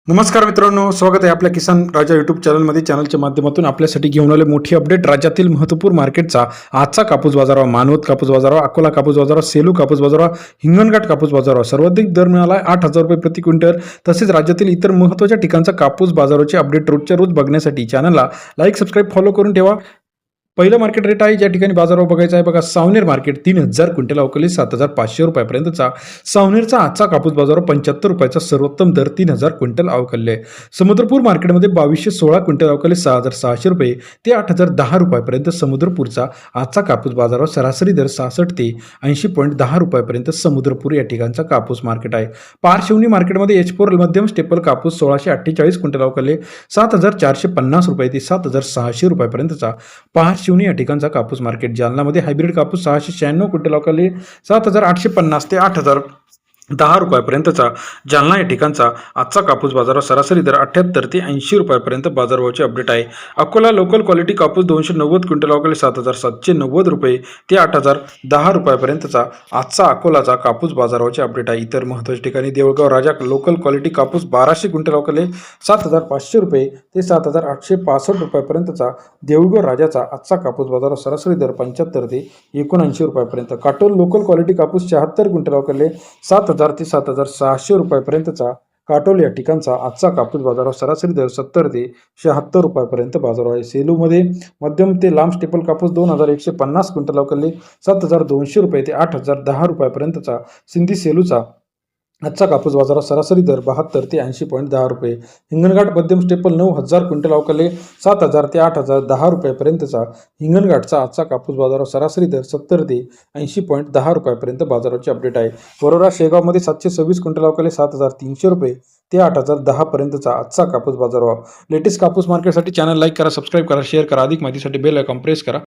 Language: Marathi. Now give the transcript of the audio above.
नमस्कार मित्रांनो, स्वागत आहे आपल्या किसान राजा यूट्यूब चॅनलमध्ये. चॅनलच्या माध्यमातून आपल्यासाठी घेऊन आले मोठी अपडेट. राज्यातील महत्त्वपूर्ण मार्केटचा आजचा कापूस बाजारावर, मानवत कापूस बाजारावर, अकोला कापूस बाजारावर, सेलू कापूस बाजारावर, हिंगणघाट कापूस बाजारावर सर्वाधिक दर मिळाला आहे 8,000 रुपये प्रति क्विंटल. तसेच राज्यातील इतर महत्त्वाच्या ठिकाणचा कापूस बाजाराचे अपडेट रोजच्या रोज बघण्यासाठी चॅनलला लाईक, सबस्क्राईब, फॉलो करून ठेवा. पहिलं मार्केट रेट आहे ज्या ठिकाणी बाजारावर बघायचं आहे बघा. सावनेर मार्केट 3,000 क्विंटल अवकली 7,500 रुपयापर्यंतचा. सावनेरचा आजचा कापूस बाजारावर 75 रुपयाचा सर्वोत्तम दर 3,000 क्विंटल अवकलले. समुद्रपूर मार्केटमध्ये 2216 क्विंटल अवकले 6,600 रुपये ते 8,010 रुपयापर्यंत. समुद्रपूरचा आजचा कापूस बाजारावर सरासरी दर 66 ते 80.10 रुपयापर्यंत समुद्रपूर या ठिकाणचा कापूस मार्केट आहे. पारशिवनी मार्केटमध्ये H4 मध्यम स्टेपल कापूस 1648 क्विंटल अवकले 7,450 रुपये ते 7,600 रुपयापर्यंतचा. शिवनी या ठिकाणचा कापूस मार्केट. जालनामध्ये हायब्रिड कापूस 696 क्विंटल अवकले 7,850 ते 8,010 रुपयापर्यंतचा. जालना या ठिकाणचा आजचा कापूस बाजारावर सरासरी दर 78 ते 80 रुपयापर्यंत बाजारभावाचे अपडेट आहे. अकोला लोकल क्वालिटी कापूस 290 क्विंटल अवकले 7,790 रुपये ते 8,010 रुपयापर्यंतचा. आजचा अकोलाचा कापूस बाजाराचे अपडेट आहे. इतर महत्त्वाच्या ठिकाणी देऊळगाव राजा लोकल क्वालिटी कापूस 1200 क्विंटल अवकले 7,500 रुपये ते 7,865 रुपयापर्यंतचा. देऊळगाव राजाचा आजचा कापूस बाजारावर सरासरी दर 75 ते 79 रुपयापर्यंत. काटोल लोकल क्वालिटी कापूस 76 क्विंटल अवकले 7,000 ते 7,600 रुपयापर्यंतचा. काटोल या ठिकाणचा आजचा कापूस बाजारावर सरासरी दर 70 ते 76 रुपयापर्यंत बाजार आहे. सेलूमध्ये मध्यम ते लांब स्टेपल कापूस 2,150 क्विंटल अवकले 7,200 रुपये ते 8,010 रुपयापर्यंतचा. सिंधी सेलूचा आजचा कापूस बाजारात सरासरी दर 72 ते 80.10 रुपये. हिंगणघाट मध्यम स्टेपल 9,000 क्विंटल अवकले 7,000 ते 8,010 रुपयापर्यंतचा. हिंगणघाटचा आजचा कापूस बाजारावर सरासरी दर 70 ते 80.10 रुपयापर्यंत बाजाराचे अपडेट आहे. वरोरा शेगावमध्ये 726 क्विंटल अवकले 7,300 रुपये ते 8,010 पर्यंतचा आजचा कापूस बाजारभाव. लेटेस्ट कापूस मार्केटसाठी चॅनल लाईक करा, सबस्क्राईब करा, शेअर करा. अधिक माहितीसाठी बेल आयकॉन प्रेस करा.